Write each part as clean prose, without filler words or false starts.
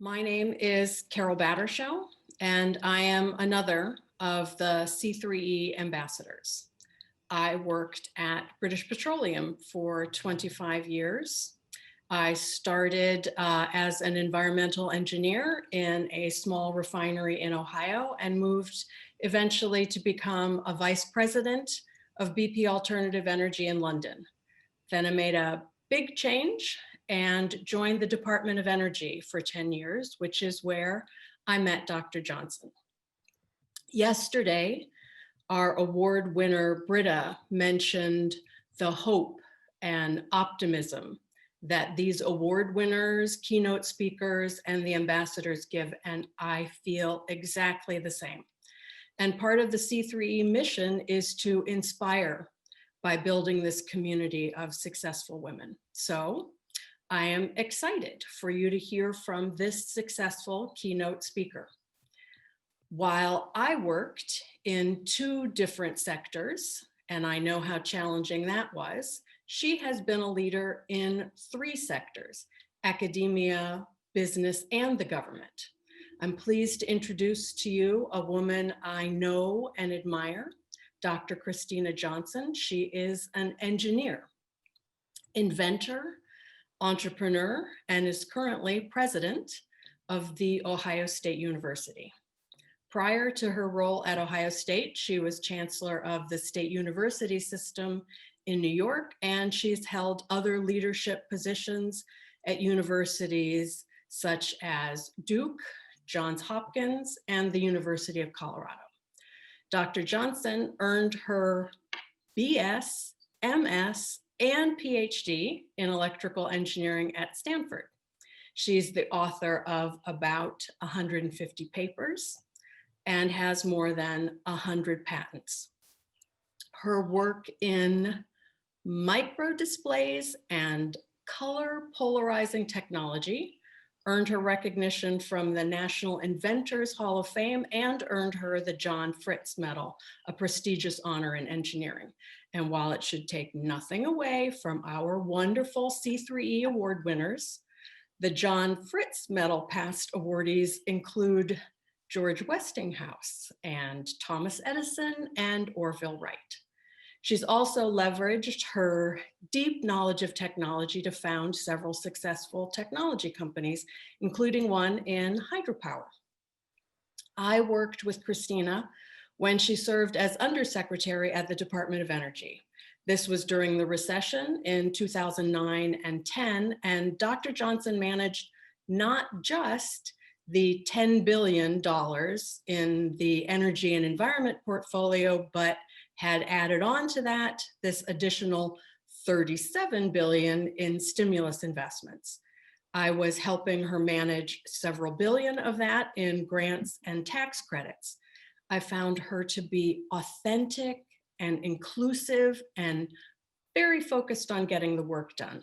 My name is Carol Battershell, and I am another of the C3E ambassadors. I worked at British Petroleum for 25 years. I started as an environmental engineer in a small refinery in Ohio and moved eventually to become a vice president of BP Alternative Energy in London. Then I made a big change and joined the Department of Energy for 10 years, which is where I met Dr. Johnson. Yesterday, our award winner, Britta, mentioned the hope and optimism that these award winners, keynote speakers, and the ambassadors give, and I feel exactly the same. And part of the C3E mission is to inspire by building this community of successful women. So I am excited for you to hear from this successful keynote speaker. While I worked in 2 different sectors, and I know how challenging that was, she has been a leader in 3 sectors: academia, business, and the government. I'm pleased to introduce to you a woman I know and admire, Dr. Christina Johnson. She is an engineer, inventor, entrepreneur, and is currently president of the Ohio State University. Prior to her role at Ohio State, she was chancellor of the state university system in New York, and she's held other leadership positions at universities such as Duke, Johns Hopkins, and the University of Colorado. Dr. Johnson earned her BS, MS, and PhD in electrical engineering at Stanford. She's the author of about 150 papers and has more than 100 patents. Her work in microdisplays and color polarizing technology earned her recognition from the National Inventors Hall of Fame and earned her the John Fritz Medal, a prestigious honor in engineering. And while it should take nothing away from our wonderful C3E award winners, the John Fritz Medal past awardees include George Westinghouse and Thomas Edison and Orville Wright. She's also leveraged her deep knowledge of technology to found several successful technology companies, including one in hydropower. I worked with Kristina when she served as undersecretary at the Department of Energy. This was during the recession in 2009 and 10, and Dr. Johnson managed not just the $10 billion in the energy and environment portfolio, but had added on to that this additional $37 billion in stimulus investments. I was helping her manage several billion of that in grants and tax credits. I found her to be authentic and inclusive and very focused on getting the work done.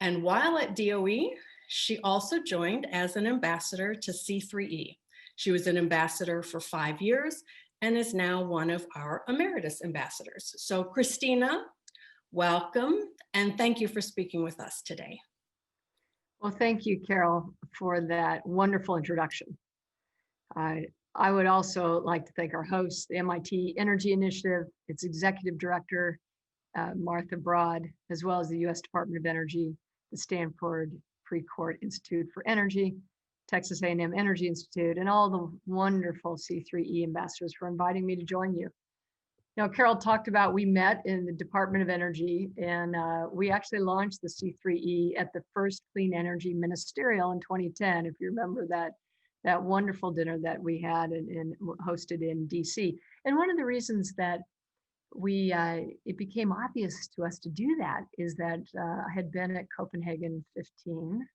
And while at DOE, she also joined as an ambassador to C3E. She was an ambassador for 5 years and is now one of our emeritus ambassadors. So Kristina, welcome, and thank you for speaking with us today. Well, thank you, Carol, for that wonderful introduction. I would also like to thank our host, the MIT Energy Initiative, its executive director, Martha Broad, as well as the U.S. Department of Energy, the Stanford Precourt Institute for Energy, Texas A&M Energy Institute, and all the wonderful C3E ambassadors for inviting me to join you. Now, Carol talked about we met in the Department of Energy, and we actually launched the C3E at the first Clean Energy Ministerial in 2010, if you remember that wonderful dinner that we had and hosted in DC. And one of the reasons that it became obvious to us to do that is that I had been at Copenhagen 15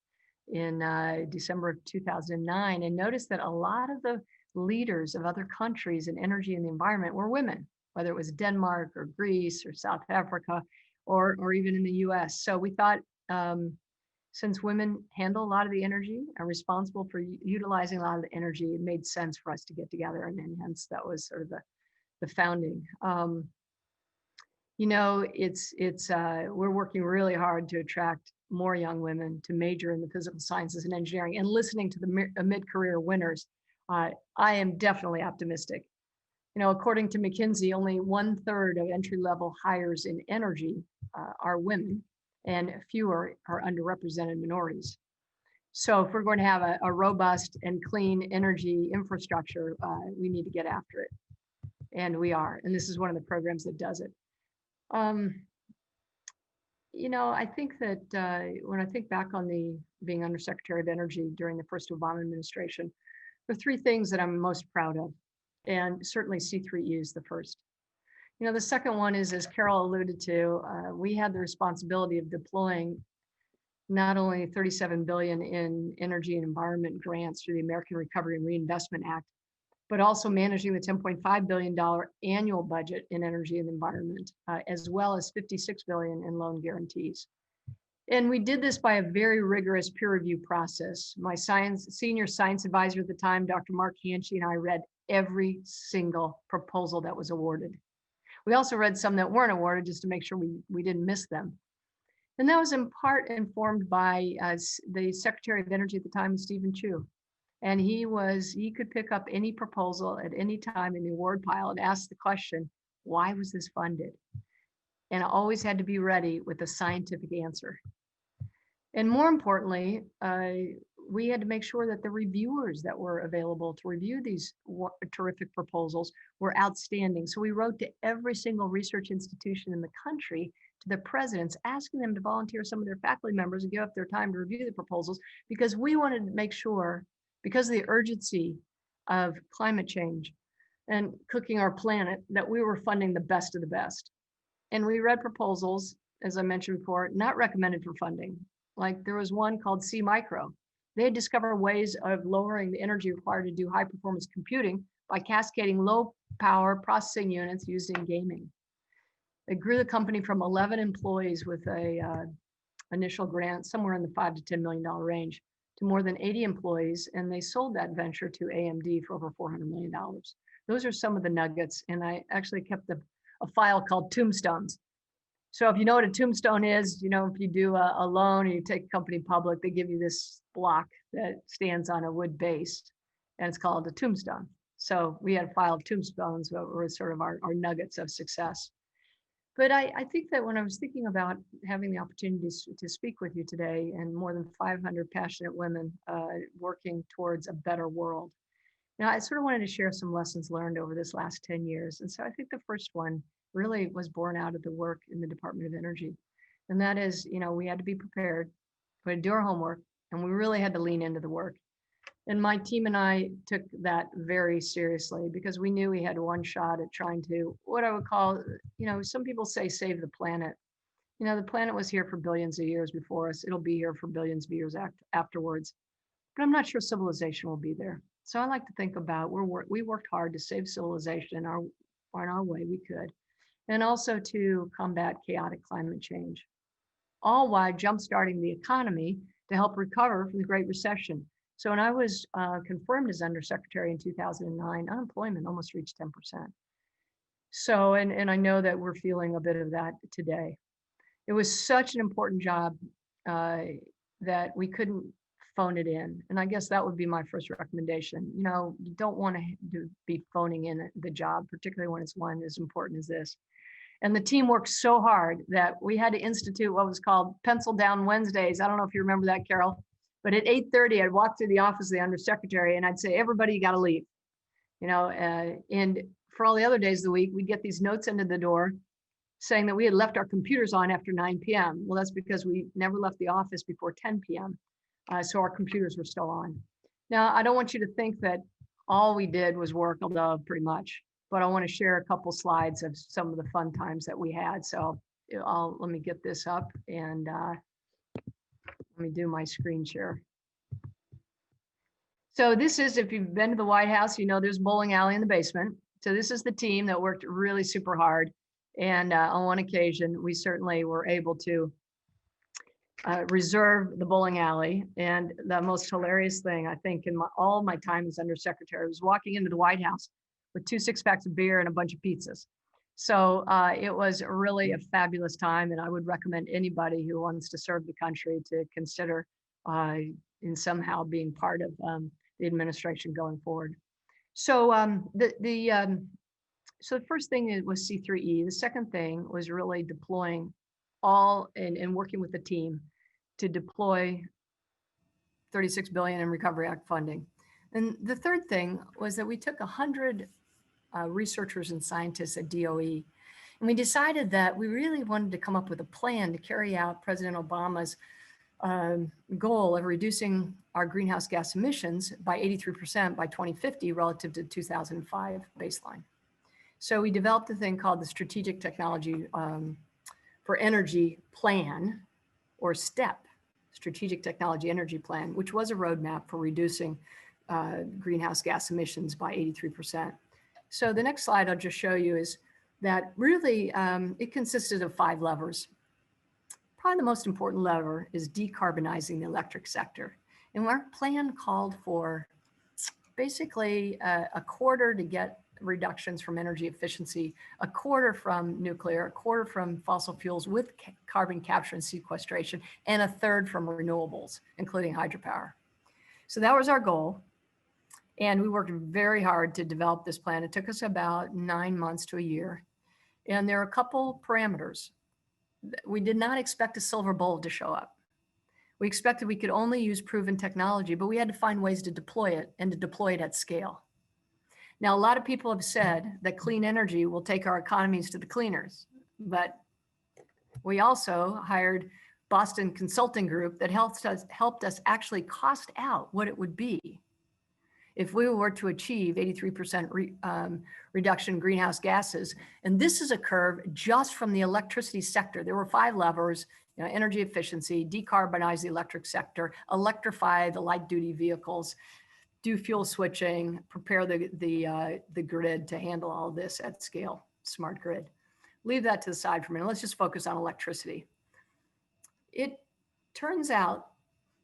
in December of 2009 and noticed that a lot of the leaders of other countries in energy and the environment were women, whether it was Denmark or Greece or South Africa or even in the US. So we thought, since women handle a lot of the energy, are responsible for utilizing a lot of the energy, it made sense for us to get together, and hence that was sort of the founding. You know, we're working really hard to attract more young women to major in the physical sciences and engineering, and listening to the mid-career winners, I am definitely optimistic. You know, according to McKinsey, only 1/3 of entry-level hires in energy are women, and fewer are underrepresented minorities. So if we're going to have a robust and clean energy infrastructure, we need to get after it. And we are. And this is one of the programs that does it. You know, I think that when I think back on the being Undersecretary of Energy during the first Obama administration, there are three things that I'm most proud of. And certainly C3E is the first. You know, the second one is, as Carol alluded to, we had the responsibility of deploying not only 37 billion in energy and environment grants through the American Recovery and Reinvestment Act, but also managing the $10.5 billion annual budget in energy and environment, as well as 56 billion in loan guarantees. And we did this by a very rigorous peer review process. My senior science advisor at the time, Dr. Mark Hanchey, and I read every single proposal that was awarded. We also read some that weren't awarded just to make sure we didn't miss them. And that was in part informed by the Secretary of Energy at the time, Stephen Chu. And he could pick up any proposal at any time in the award pile and ask the question, why was this funded? And I always had to be ready with a scientific answer. And more importantly, we had to make sure that the reviewers that were available to review these terrific proposals were outstanding. So we wrote to every single research institution in the country, to the presidents, asking them to volunteer some of their faculty members and give up their time to review the proposals, because we wanted to make sure, because of the urgency of climate change and cooking our planet, that we were funding the best of the best. And we read proposals, as I mentioned before, not recommended for funding. Like there was one called C Micro. They had discovered ways of lowering the energy required to do high performance computing by cascading low power processing units used in gaming. They grew the company from 11 employees with a initial grant somewhere in the $5 to $10 million range to more than 80 employees, and they sold that venture to AMD for over $400 million. Those are some of the nuggets, and I actually kept a file called Tombstones. So if you know what a tombstone is, you know, if you do a loan and you take a company public, they give you this block that stands on a wood base, and it's called a tombstone. So we had a file of tombstones that were sort of our nuggets of success. But I think that when I was thinking about having the opportunity to speak with you today, and more than 500 passionate women working towards a better world, now I sort of wanted to share some lessons learned over this last 10 years. And so I think the first one really was born out of the work in the Department of Energy. And that is, you know, we had to be prepared, we had to do our homework, and we really had to lean into the work. And my team and I took that very seriously, because we knew we had one shot at trying to, what I would call, you know, some people say save the planet. You know, the planet was here for billions of years before us. It'll be here for billions of years afterwards. But I'm not sure civilization will be there. So I like to think about, we worked hard to save civilization in our way we could, and also to combat chaotic climate change, all while jumpstarting the economy to help recover from the Great Recession. So when I was confirmed as Undersecretary in 2009, unemployment almost reached 10%. So, and I know that we're feeling a bit of that today. It was such an important job that we couldn't phone it in. And I guess that would be my first recommendation. You know, you don't want to be phoning in the job, particularly when it's one as important as this. And the team worked so hard that we had to institute what was called Pencil Down Wednesdays. I don't know if you remember that, Carol. But at 8:30, I'd walk through the office of the Undersecretary and I'd say, everybody, you got to leave. You know, and for all the other days of the week, we'd get these notes into the door saying that we had left our computers on after 9 p.m. Well, that's because we never left the office before 10 p.m. So our computers were still on. Now, I don't want you to think that all we did was work, although pretty much, but I want to share a couple slides of some of the fun times that we had. So let me get this up and let me do my screen share. So this is, if you've been to the White House, you know there's a bowling alley in the basement. So this is the team that worked really super hard. And on one occasion, we certainly were able to reserve the bowling alley. And the most hilarious thing, I think, in all my time as Undersecretary, was walking into the White House with 2 6-packs of beer and a bunch of pizzas. So it was really a fabulous time, and I would recommend anybody who wants to serve the country to consider in somehow being part of the administration going forward. So so the first thing was C3E. The second thing was really deploying all and working with the team to deploy 36 billion in Recovery Act funding. And the third thing was that we took 100 researchers and scientists at DOE, and we decided that we really wanted to come up with a plan to carry out President Obama's goal of reducing our greenhouse gas emissions by 83% by 2050 relative to 2005 baseline. So we developed a thing called the Strategic Technology for Energy Plan, or STEP, Strategic Technology Energy Plan, which was a roadmap for reducing greenhouse gas emissions by 83%. So the next slide I'll just show you is that really it consisted of 5 levers. Probably the most important lever is decarbonizing the electric sector. And our plan called for basically a quarter to get reductions from energy efficiency, a quarter from nuclear, a quarter from fossil fuels with carbon capture and sequestration, and a third from renewables, including hydropower. So that was our goal. And we worked very hard to develop this plan. It took us about 9 months to a year. And there are a couple parameters. We did not expect a silver bullet to show up. We expected we could only use proven technology, but we had to find ways to deploy it and to deploy it at scale. Now, a lot of people have said that clean energy will take our economies to the cleaners, but we also hired Boston Consulting Group that helped us actually cost out what it would be if we were to achieve 83% reduction in greenhouse gases. And this is a curve just from the electricity sector. There were 5 levers: energy efficiency, decarbonize the electric sector, electrify the light duty vehicles, do fuel switching, prepare the grid to handle all of this at scale, smart grid. Leave that to the side for a minute. Let's just focus on electricity. It turns out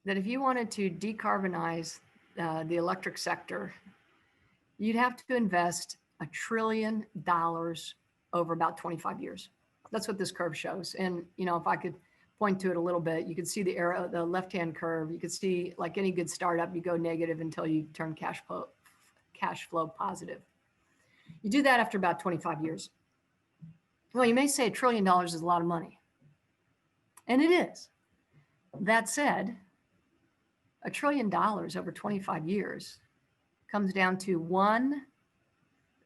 that if you wanted to decarbonize the electric sector, you'd have to invest $1 trillion over about 25 years. That's what this curve shows. And if I could point to it a little bit, you could see the arrow, the left-hand curve. You could see, like any good startup, you go negative until you turn cash flow positive. You do that after about 25 years. Well, you may say $1 trillion is a lot of money. And it is. That said, $1 trillion over 25 years comes down to 1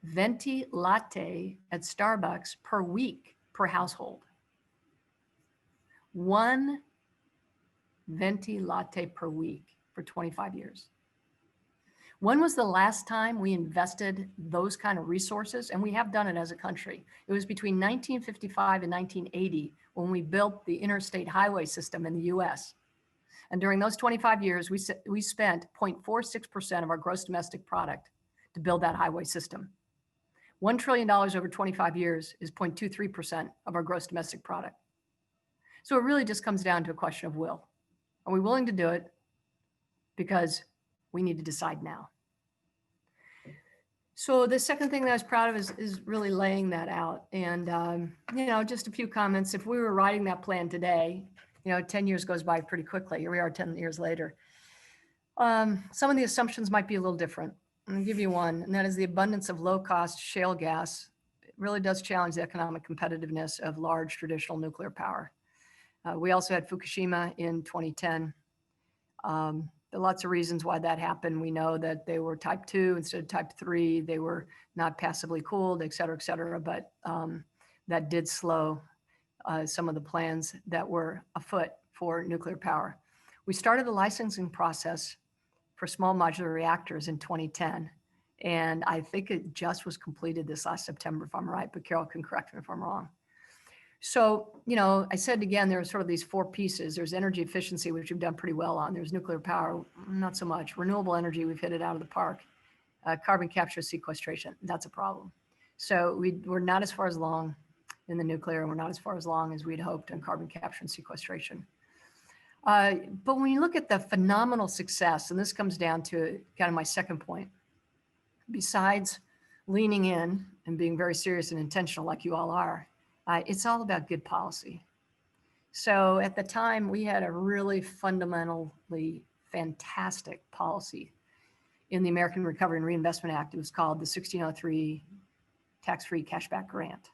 venti latte at Starbucks per week per household. 1 venti latte per week for 25 years. When was the last time we invested those kind of resources? And we have done it as a country. It was between 1955 and 1980 when we built the interstate highway system in the US. And during those 25 years, we spent 0.46% of our gross domestic product to build that highway system. $1 trillion over 25 years is 0.23% of our gross domestic product. So it really just comes down to a question of will. Are we willing to do it? Because we need to decide now. So the second thing that I was proud of is really laying that out. And, just a few comments. If we were writing that plan today, 10 years goes by pretty quickly. Here we are 10 years later. Some of the assumptions might be a little different. I'm gonna give you one, and that is the abundance of low-cost shale gas. It really does challenge the economic competitiveness of large traditional nuclear power. We also had Fukushima in 2010. There are lots of reasons why that happened. We know that they were type 2 instead of type 3. They were not passively cooled, et cetera, but that did slow some of the plans that were afoot for nuclear power. We started the licensing process for small modular reactors in 2010. And I think it just was completed this last September, if I'm right, but Carol can correct me if I'm wrong. So, I said again, there are sort of these 4 pieces. There's energy efficiency, which we've done pretty well on. There's nuclear power, not so much. Renewable energy, we've hit it out of the park. Carbon capture sequestration, that's a problem. So we're not as far along in the nuclear, and we're not as far along as we'd hoped on carbon capture and sequestration. But when you look at the phenomenal success, and this comes down to kind of my second point, besides leaning in and being very serious and intentional like you all are, it's all about good policy. So at the time, we had a really fundamentally fantastic policy in the American Recovery and Reinvestment Act. It was called the 1603 Tax-Free Cashback Grant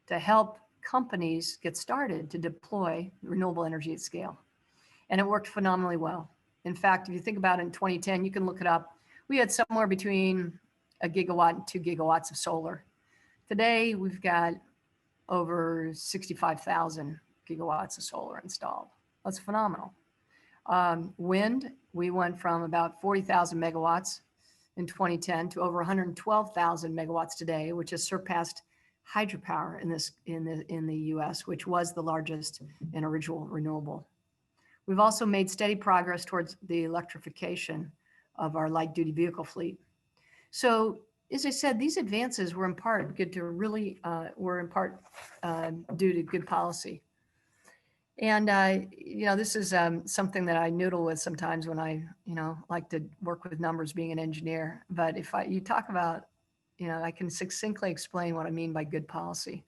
to help companies get started to deploy renewable energy at scale. And it worked phenomenally well. In fact, if you think about it in 2010, you can look it up. We had somewhere between 1 gigawatt and 2 gigawatts of solar. Today, we've got over 65,000 gigawatts of solar installed. That's phenomenal. Wind, we went from about 40,000 megawatts in 2010 to over 112,000 megawatts today, which has surpassed hydropower in the US, which was the largest and original renewable. We've also made steady progress towards the electrification of our light duty vehicle fleet. So, as I said, these advances were in part due to good policy. And, this is something that I noodle with sometimes when I, like to work with numbers being an engineer. But if you talk about, I can succinctly explain what I mean by good policy.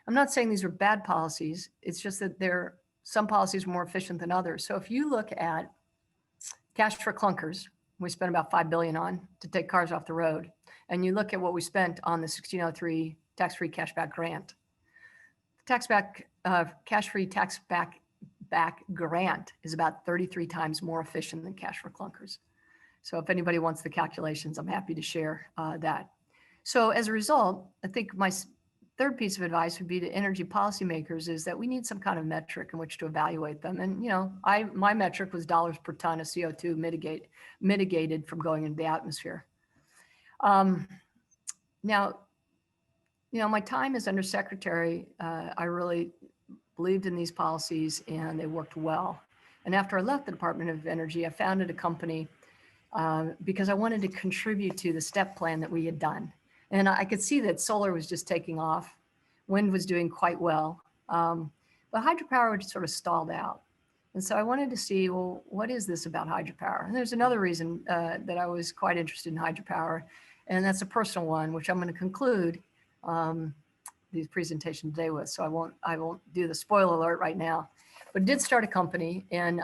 I'm not saying these are bad policies. It's just that some policies are more efficient than others. So if you look at cash for clunkers, we spent about $5 billion on to take cars off the road. And you look at what we spent on the 1603 tax-free cashback grant. Cash-free tax-back grant is about 33 times more efficient than cash for clunkers. So if anybody wants the calculations, I'm happy to share that. So as a result, I think my third piece of advice would be to energy policymakers is that we need some kind of metric in which to evaluate them. And, my metric was dollars per ton of CO2 mitigated from going into the atmosphere. Now, my time as undersecretary, I really believed in these policies and they worked well. And after I left the Department of Energy, I founded a company because I wanted to contribute to the STEP plan that we had done. And I could see that solar was just taking off. Wind was doing quite well. But hydropower had sort of stalled out. And so I wanted to see, well, what is this about hydropower? And there's another reason that I was quite interested in hydropower. And that's a personal one, which I'm going to conclude the presentation today with. So I won't do the spoiler alert right now. But I did start a company, and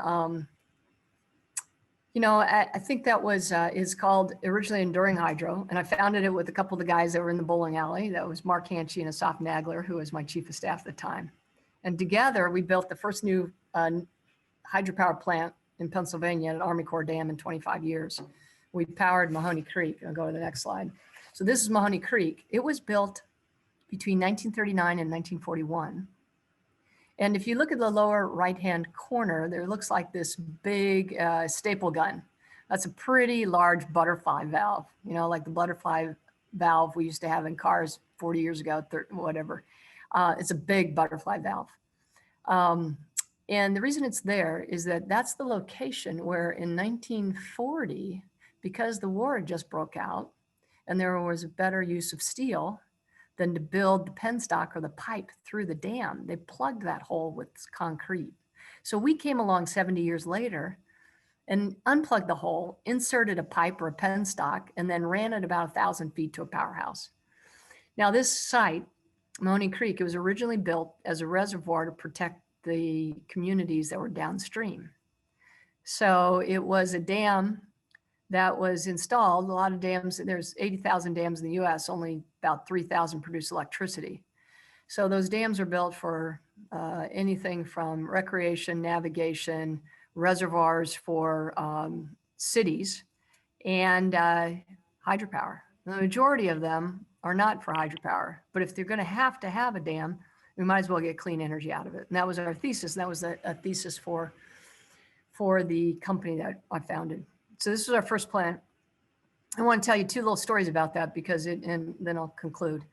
I think that is called originally Enduring Hydro, and I founded it with a couple of the guys that were in the bowling alley. That was Mark Hanchy and Asaf Nagler, who was my chief of staff at the time. And together we built the first new hydropower plant in Pennsylvania at an Army Corps dam in 25 years. We powered Mahoney Creek. I'll go to the next slide. So this is Mahoney Creek. It was built between 1939 and 1941. And if you look at the lower right-hand corner, there looks like this big staple gun. That's a pretty large butterfly valve, like the butterfly valve we used to have in cars 40 years ago, whatever. It's a big butterfly valve. And the reason it's there is that that's the location where in 1940, because the war had just broke out and there was a better use of steel than to build the penstock or the pipe through the dam, they plugged that hole with concrete. So we came along 70 years later and unplugged the hole, inserted a pipe or a penstock, and then ran it about 1,000 feet to a powerhouse. Now this site, Mahoney Creek, it was originally built as a reservoir to protect the communities that were downstream. So it was a dam that was installed. A lot of dams, there's 80,000 dams in the US, only about 3,000 produce electricity. So those dams are built for anything from recreation, navigation, reservoirs for cities, and hydropower. The majority of them are not for hydropower, but if they're going to have a dam, we might as well get clean energy out of it. And that was our thesis. And that was a thesis for the company that I founded. So this was our first plant. I want to tell you two little stories about that and then I'll conclude.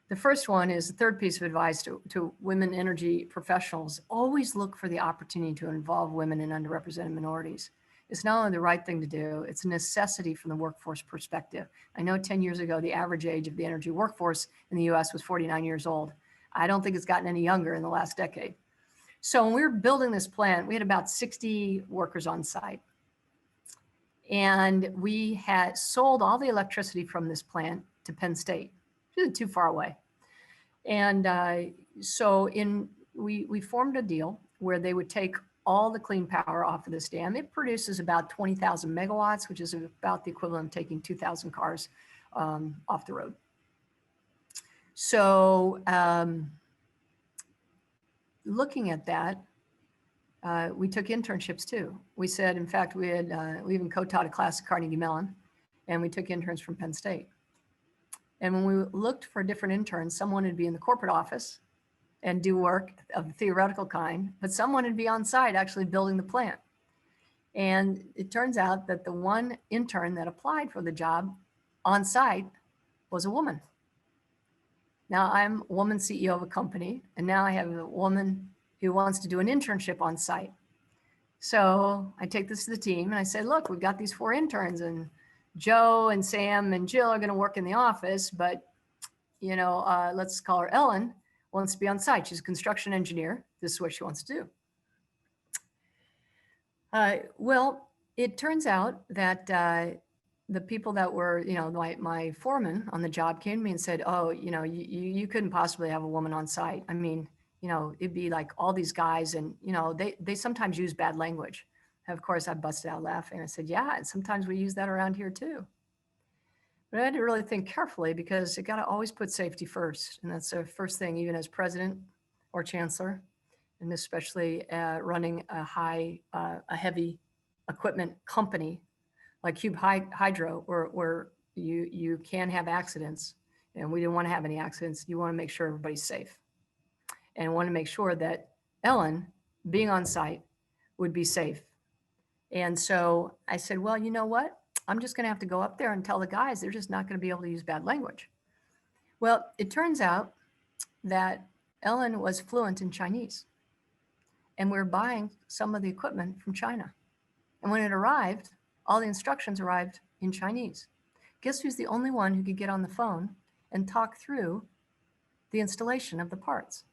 The first one is the third piece of advice to women energy professionals: always look for the opportunity to involve women and underrepresented minorities. It's not only the right thing to do, it's a necessity from the workforce perspective. I know 10 years ago, the average age of the energy workforce in the US was 49 years old. I don't think it's gotten any younger in the last decade. So when we were building this plant, we had about 60 workers on site. And we had sold all the electricity from this plant to Penn State. isn't too far away. And so we formed a deal where they would take all the clean power off of this dam. It produces about 20,000 megawatts, which is about the equivalent of taking 2,000 cars off the road. So looking at that, we took internships too. We said, in fact, we even co-taught a class at Carnegie Mellon, and we took interns from Penn State. And when we looked for different interns, someone would be in the corporate office and do work of the theoretical kind, but someone would be on site actually building the plant. And it turns out that the one intern that applied for the job on site was a woman. Now I'm a woman CEO of a company, and now I have a woman who wants to do an internship on site. So I take this to the team and I say, look, we've got these 4 interns, and Joe and Sam and Jill are going to work in the office, but let's call her Ellen, wants to be on site. She's a construction engineer. This is what she wants to do. Well, it turns out that the people that were, my foreman on the job came to me and said, oh, you couldn't possibly have a woman on site. I mean, it'd be like all these guys, and, they sometimes use bad language. And of course, I busted out laughing. I said, yeah, and sometimes we use that around here too. But I had to really think carefully, because you got to always put safety first. And that's the first thing, even as president or chancellor, and especially running a heavy equipment company like Cube Hydro, where you can have accidents, and we didn't want to have any accidents. You want to make sure everybody's safe, and want to make sure that Ellen, being on site, would be safe. And so I said, well, you know what? I'm just going to have to go up there and tell the guys they're just not going to be able to use bad language. Well, it turns out that Ellen was fluent in Chinese, and we were buying some of the equipment from China. And when it arrived, all the instructions arrived in Chinese. Guess who's the only one who could get on the phone and talk through the installation of the parts?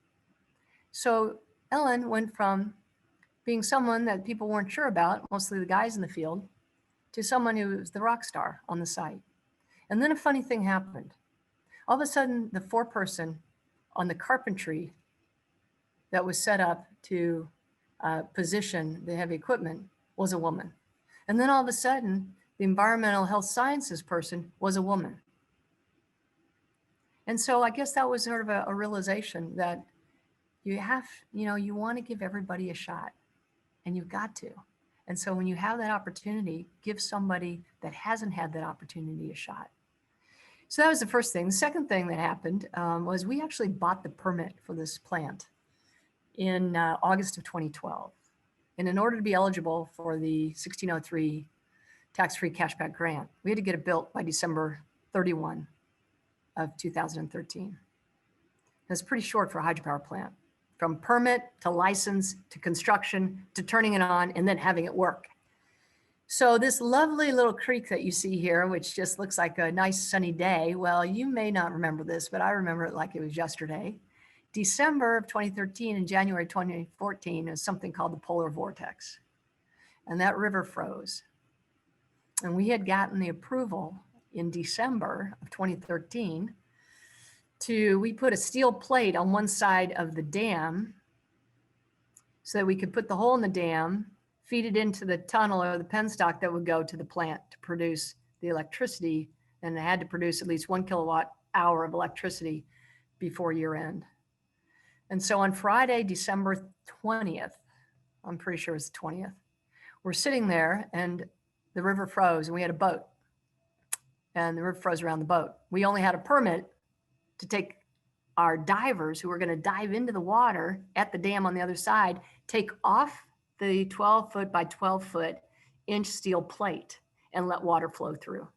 So Ellen went from being someone that people weren't sure about, mostly the guys in the field, to someone who was the rock star on the site. And then a funny thing happened. All of a sudden, the 4-person on the carpentry that was set up to position the heavy equipment was a woman. And then all of a sudden, the environmental health sciences person was a woman. And so I guess that was sort of a realization that you want to give everybody a shot, and you've got to. And so when you have that opportunity, give somebody that hasn't had that opportunity a shot. So that was the first thing. The second thing that happened was we actually bought the permit for this plant in August of 2012. And in order to be eligible for the 1603 tax-free cashback grant, we had to get it built by December 31 of 2013. That's pretty short for a hydropower plant. From permit to license to construction to turning it on and then having it work. So this lovely little creek that you see here, which just looks like a nice sunny day. Well, you may not remember this, but I remember it like it was yesterday. December of 2013 and January 2014 is something called the Polar Vortex. And that river froze. And we had gotten the approval in December of 2013 we put a steel plate on one side of the dam so that we could put the hole in the dam, feed it into the tunnel or the penstock that would go to the plant to produce the electricity. And it had to produce at least 1 kilowatt hour of electricity before year end. And so on Friday, December 20th, I'm pretty sure it's the 20th, we're sitting there and the river froze, and we had a boat, and the river froze around the boat. We only had a permit to take our divers who were going to dive into the water at the dam on the other side, take off the 12-foot by 12-foot inch steel plate and let water flow through.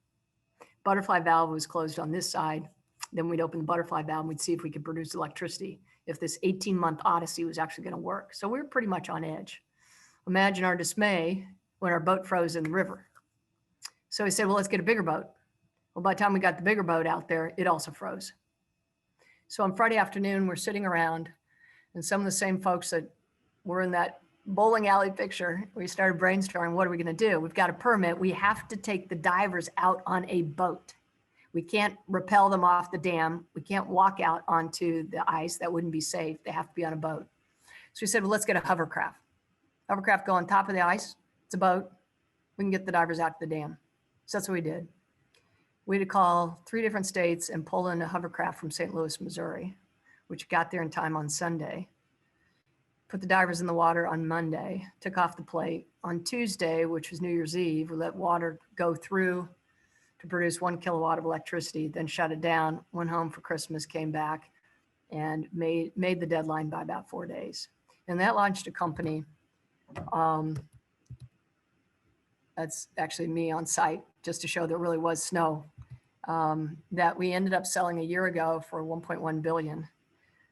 Butterfly valve was closed on this side. Then we'd open the butterfly valve and we'd see if we could produce electricity, if this 18-month odyssey was actually going to work. So we were pretty much on edge. Imagine our dismay when our boat froze in the river. So we said, well, let's get a bigger boat. Well, by the time we got the bigger boat out there, it also froze. So on Friday afternoon, we're sitting around, and some of the same folks that were in that bowling alley picture, we started brainstorming, what are we going to do? We've got a permit. We have to take the divers out on a boat. We can't rappel them off the dam. We can't walk out onto the ice. That wouldn't be safe. They have to be on a boat. So we said, well, let's get a hovercraft. Hovercraft go on top of the ice. It's a boat. We can get the divers out to the dam. So that's what we did. We had to call 3 different states and pull in a hovercraft from St. Louis, Missouri, which got there in time on Sunday. Put the divers in the water on Monday, took off the plate. On Tuesday, which was New Year's Eve, we let water go through to produce 1 kilowatt of electricity, then shut it down, went home for Christmas, came back, and made the deadline by about 4 days. And that launched a company. That's actually me on site, just to show there really was snow, that we ended up selling a year ago for 1.1 billion,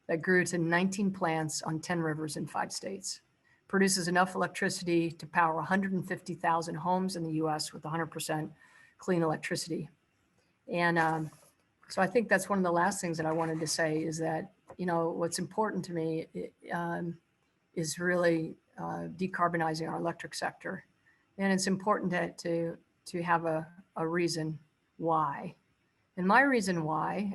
that grew to 19 plants on 10 rivers in 5 states. Produces enough electricity to power 150,000 homes in the US with 100% clean electricity. And so I think that's one of the last things that I wanted to say is that, you know, what's important to me is really decarbonizing our electric sector. And it's important to have a reason why. And my reason why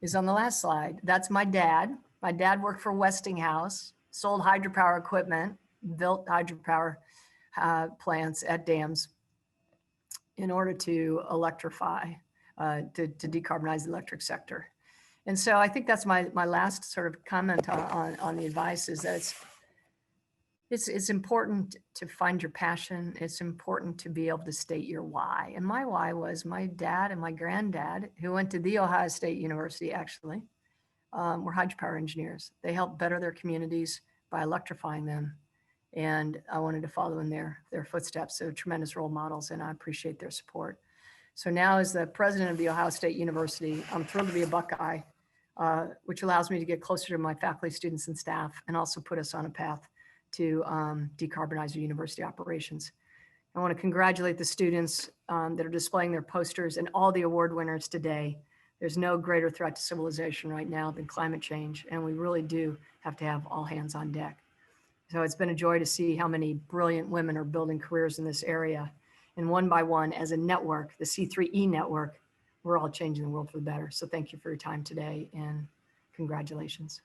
is on the last slide. That's my dad. My dad worked for Westinghouse, sold hydropower equipment, built hydropower plants at dams in order to electrify, to decarbonize the electric sector. And so I think that's my last sort of comment on the advice is that it's important to find your passion. It's important to be able to state your why. And my why was my dad and my granddad, who went to the Ohio State University actually, were hydropower engineers. They helped better their communities by electrifying them. And I wanted to follow in their footsteps. So tremendous role models, and I appreciate their support. So now as the president of the Ohio State University, I'm thrilled to be a Buckeye, which allows me to get closer to my faculty, students, and staff, and also put us on a path to decarbonize your university operations. I want to congratulate the students that are displaying their posters and all the award winners today. There's no greater threat to civilization right now than climate change, and we really do have to have all hands on deck. So it's been a joy to see how many brilliant women are building careers in this area. And one by one, as a network, the C3E network, we're all changing the world for the better. So thank you for your time today, and congratulations.